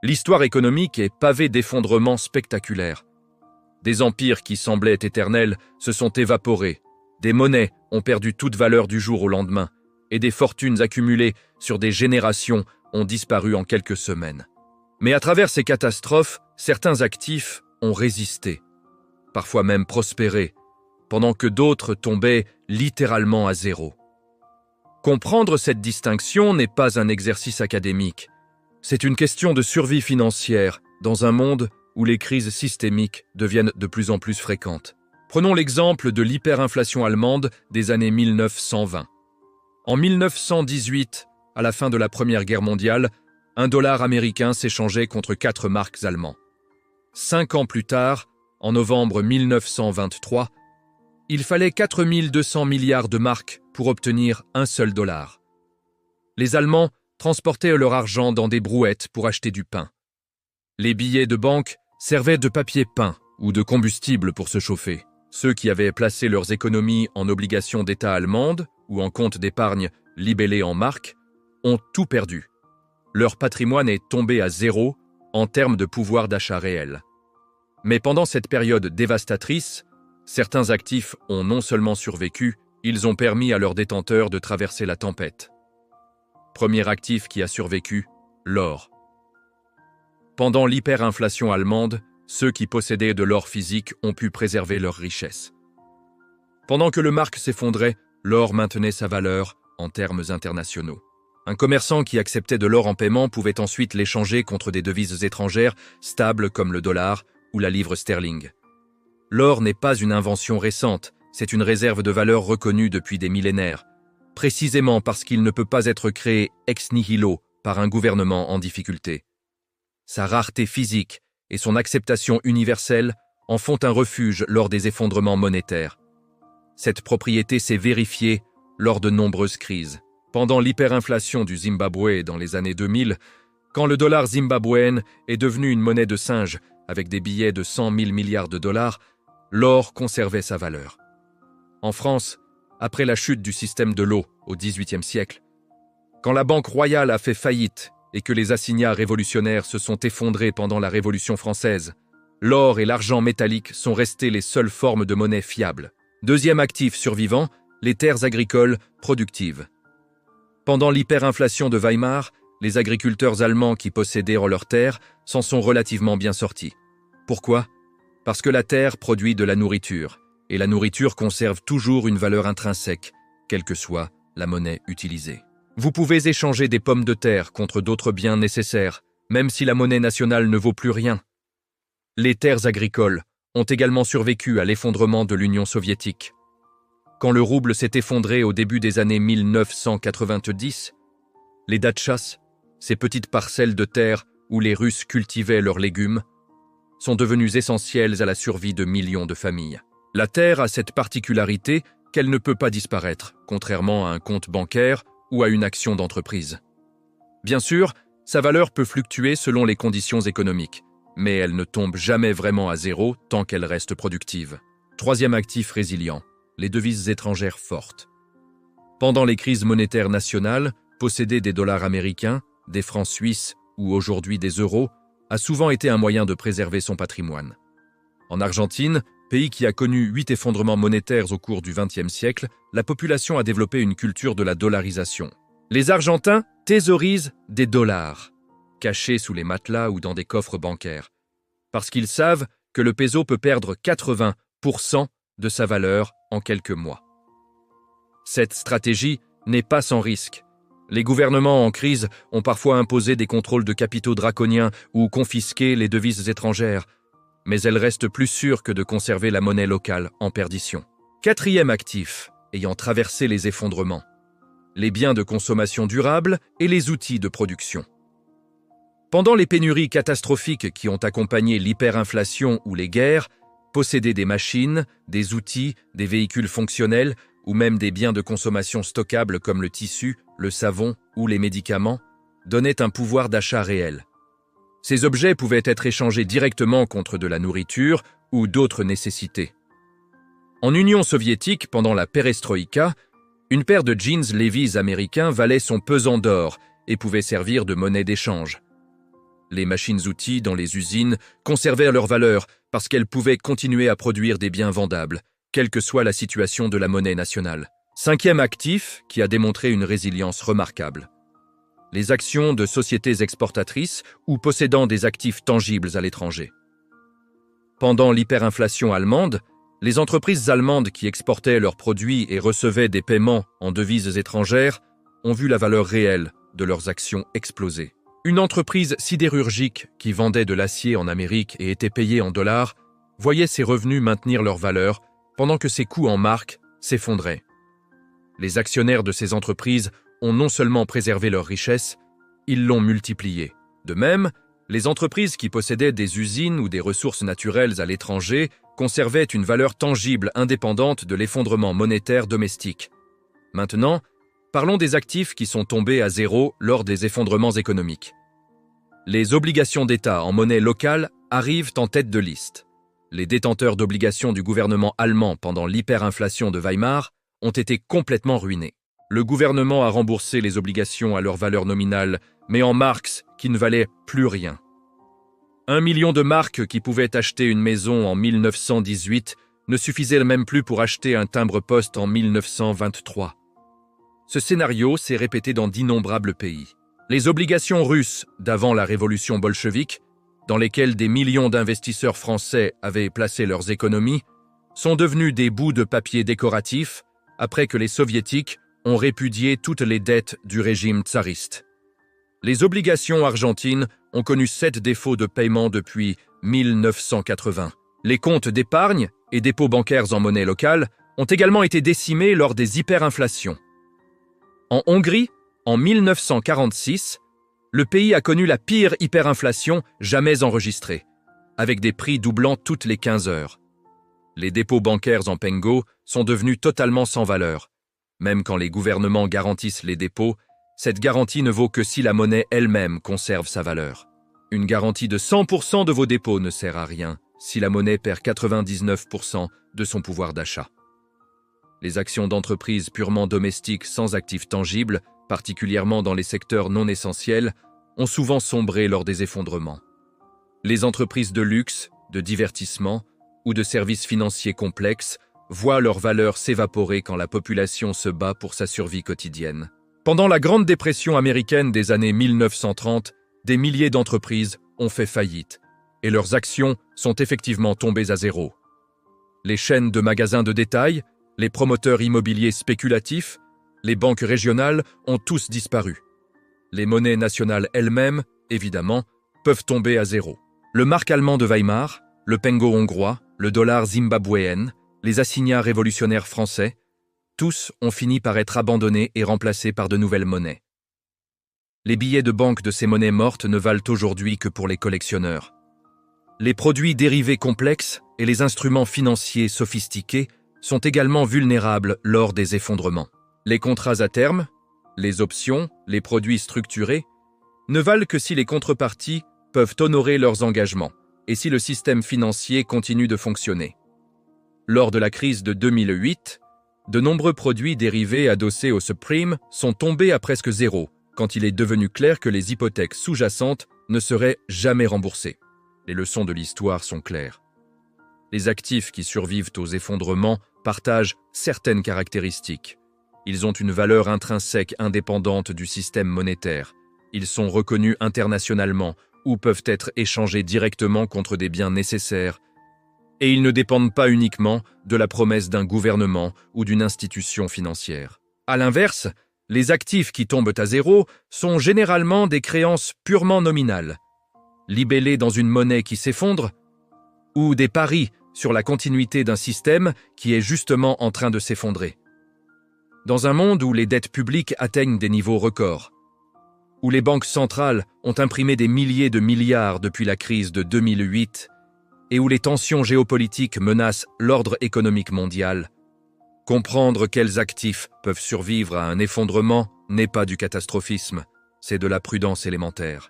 L'histoire économique est pavée d'effondrements spectaculaires. Des empires qui semblaient éternels se sont évaporés, des monnaies ont perdu toute valeur du jour au lendemain, et des fortunes accumulées sur des générations ont disparu en quelques semaines. Mais à travers ces catastrophes, certains actifs ont résisté, parfois même prospéré, pendant que d'autres tombaient littéralement à zéro. Comprendre cette distinction n'est pas un exercice académique. C'est une question de survie financière dans un monde où les crises systémiques deviennent de plus en plus fréquentes. Prenons l'exemple de l'hyperinflation allemande des années 1920. En 1918, à la fin de la Première Guerre mondiale, un dollar américain s'échangeait contre 4 marks allemands. 5 ans plus tard, en novembre 1923, il fallait 4200 milliards de marks pour obtenir un seul dollar. Les Allemands transportaient leur argent dans des brouettes pour acheter du pain. Les billets de banque servaient de papier peint ou de combustible pour se chauffer. Ceux qui avaient placé leurs économies en obligations d'État allemandes ou en comptes d'épargne libellés en marques ont tout perdu. Leur patrimoine est tombé à zéro en termes de pouvoir d'achat réel. Mais pendant cette période dévastatrice, certains actifs ont non seulement survécu, ils ont permis à leurs détenteurs de traverser la tempête. Premier actif qui a survécu, l'or. Pendant l'hyperinflation allemande, ceux qui possédaient de l'or physique ont pu préserver leur richesse. Pendant que le mark s'effondrait, l'or maintenait sa valeur en termes internationaux. Un commerçant qui acceptait de l'or en paiement pouvait ensuite l'échanger contre des devises étrangères stables comme le dollar ou la livre sterling. L'or n'est pas une invention récente, c'est une réserve de valeur reconnue depuis des millénaires, précisément parce qu'il ne peut pas être créé ex nihilo par un gouvernement en difficulté. Sa rareté physique et son acceptation universelle en font un refuge lors des effondrements monétaires. Cette propriété s'est vérifiée lors de nombreuses crises. Pendant l'hyperinflation du Zimbabwe dans les années 2000, quand le dollar zimbabwéen est devenu une monnaie de singe avec des billets de 100 000 milliards de dollars, l'or conservait sa valeur. En France, après la chute du système de l'eau au XVIIIe siècle, quand la Banque royale a fait faillite et que les assignats révolutionnaires se sont effondrés pendant la Révolution française, l'or et l'argent métallique sont restés les seules formes de monnaie fiables. Deuxième actif survivant, les terres agricoles productives. Pendant l'hyperinflation de Weimar, les agriculteurs allemands qui possédaient leurs terres s'en sont relativement bien sortis. Pourquoi ? Parce que la terre produit de la nourriture, et la nourriture conserve toujours une valeur intrinsèque, quelle que soit la monnaie utilisée. Vous pouvez échanger des pommes de terre contre d'autres biens nécessaires, même si la monnaie nationale ne vaut plus rien. Les terres agricoles ont également survécu à l'effondrement de l'Union soviétique. Quand le rouble s'est effondré au début des années 1990, les datchas, ces petites parcelles de terre où les Russes cultivaient leurs légumes, sont devenues essentielles à la survie de millions de familles. La terre a cette particularité qu'elle ne peut pas disparaître, contrairement à un compte bancaire ou à une action d'entreprise. Bien sûr, sa valeur peut fluctuer selon les conditions économiques, mais elle ne tombe jamais vraiment à zéro tant qu'elle reste productive. Troisième actif résilient, les devises étrangères fortes. Pendant les crises monétaires nationales, posséder des dollars américains, des francs suisses ou aujourd'hui des euros a souvent été un moyen de préserver son patrimoine. En Argentine, pays qui a connu 8 effondrements monétaires au cours du XXe siècle, la population a développé une culture de la dollarisation. Les Argentins thésaurisent des dollars, cachés sous les matelas ou dans des coffres bancaires, parce qu'ils savent que le peso peut perdre 80% de sa valeur en quelques mois. Cette stratégie n'est pas sans risque. Les gouvernements en crise ont parfois imposé des contrôles de capitaux draconiens ou confisqué les devises étrangères, mais elles restent plus sûres que de conserver la monnaie locale en perdition. Quatrième actif, ayant traversé les effondrements, les biens de consommation durable et les outils de production. Pendant les pénuries catastrophiques qui ont accompagné l'hyperinflation ou les guerres, posséder des machines, des outils, des véhicules fonctionnels ou même des biens de consommation stockables comme le tissu, le savon ou les médicaments donnait un pouvoir d'achat réel. Ces objets pouvaient être échangés directement contre de la nourriture ou d'autres nécessités. En Union soviétique, pendant la perestroïka, une paire de jeans Levi's américains valait son pesant d'or et pouvait servir de monnaie d'échange. Les machines-outils dans les usines conservèrent leur valeur parce qu'elles pouvaient continuer à produire des biens vendables, quelle que soit la situation de la monnaie nationale. Cinquième actif qui a démontré une résilience remarquable. Les actions de sociétés exportatrices ou possédant des actifs tangibles à l'étranger. Pendant l'hyperinflation allemande, les entreprises allemandes qui exportaient leurs produits et recevaient des paiements en devises étrangères ont vu la valeur réelle de leurs actions exploser. Une entreprise sidérurgique qui vendait de l'acier en Amérique et était payée en dollars voyait ses revenus maintenir leur valeur pendant que ses coûts en marques s'effondraient. Les actionnaires de ces entreprises ont non seulement préservé leur richesse, ils l'ont multipliée. De même, les entreprises qui possédaient des usines ou des ressources naturelles à l'étranger conservaient une valeur tangible indépendante de l'effondrement monétaire domestique. Maintenant, parlons des actifs qui sont tombés à zéro lors des effondrements économiques. Les obligations d'État en monnaie locale arrivent en tête de liste. Les détenteurs d'obligations du gouvernement allemand pendant l'hyperinflation de Weimar ont été complètement ruinés. Le gouvernement a remboursé les obligations à leur valeur nominale, mais en marks qui ne valaient plus rien. 1 million de marks qui pouvaient acheter une maison en 1918 ne suffisaient même plus pour acheter un timbre-poste en 1923. Ce scénario s'est répété dans d'innombrables pays. Les obligations russes d'avant la révolution bolchevique, dans lesquelles des millions d'investisseurs français avaient placé leurs économies, sont devenues des bouts de papier décoratifs après que les soviétiques ont répudié toutes les dettes du régime tsariste. Les obligations argentines ont connu 7 défauts de paiement depuis 1980. Les comptes d'épargne et dépôts bancaires en monnaie locale ont également été décimés lors des hyperinflations. En Hongrie, en 1946, le pays a connu la pire hyperinflation jamais enregistrée, avec des prix doublant toutes les 15 heures. Les dépôts bancaires en pengo sont devenus totalement sans valeur. Même quand les gouvernements garantissent les dépôts, cette garantie ne vaut que si la monnaie elle-même conserve sa valeur. Une garantie de 100% de vos dépôts ne sert à rien si la monnaie perd 99% de son pouvoir d'achat. Les actions d'entreprises purement domestiques sans actifs tangibles, particulièrement dans les secteurs non essentiels, ont souvent sombré lors des effondrements. Les entreprises de luxe, de divertissement ou de services financiers complexes voient leur valeur s'évaporer quand la population se bat pour sa survie quotidienne. Pendant la Grande Dépression américaine des années 1930, des milliers d'entreprises ont fait faillite et leurs actions sont effectivement tombées à zéro. Les chaînes de magasins de détail, les promoteurs immobiliers spéculatifs, les banques régionales ont tous disparu. Les monnaies nationales elles-mêmes, évidemment, peuvent tomber à zéro. Le mark allemand de Weimar, le pengo hongrois, le dollar zimbabwéen, les assignats révolutionnaires français, tous ont fini par être abandonnés et remplacés par de nouvelles monnaies. Les billets de banque de ces monnaies mortes ne valent aujourd'hui que pour les collectionneurs. Les produits dérivés complexes et les instruments financiers sophistiqués sont également vulnérables lors des effondrements. Les contrats à terme, les options, les produits structurés, ne valent que si les contreparties peuvent honorer leurs engagements et si le système financier continue de fonctionner. Lors de la crise de 2008, de nombreux produits dérivés adossés au subprime sont tombés à presque zéro quand il est devenu clair que les hypothèques sous-jacentes ne seraient jamais remboursées. Les leçons de l'histoire sont claires. Les actifs qui survivent aux effondrements partagent certaines caractéristiques. Ils ont une valeur intrinsèque indépendante du système monétaire. Ils sont reconnus internationalement ou peuvent être échangés directement contre des biens nécessaires. Et ils ne dépendent pas uniquement de la promesse d'un gouvernement ou d'une institution financière. À l'inverse, les actifs qui tombent à zéro sont généralement des créances purement nominales, libellées dans une monnaie qui s'effondre, ou des paris sur la continuité d'un système qui est justement en train de s'effondrer. Dans un monde où les dettes publiques atteignent des niveaux records, où les banques centrales ont imprimé des milliers de milliards depuis la crise de 2008 et où les tensions géopolitiques menacent l'ordre économique mondial, comprendre quels actifs peuvent survivre à un effondrement n'est pas du catastrophisme, c'est de la prudence élémentaire.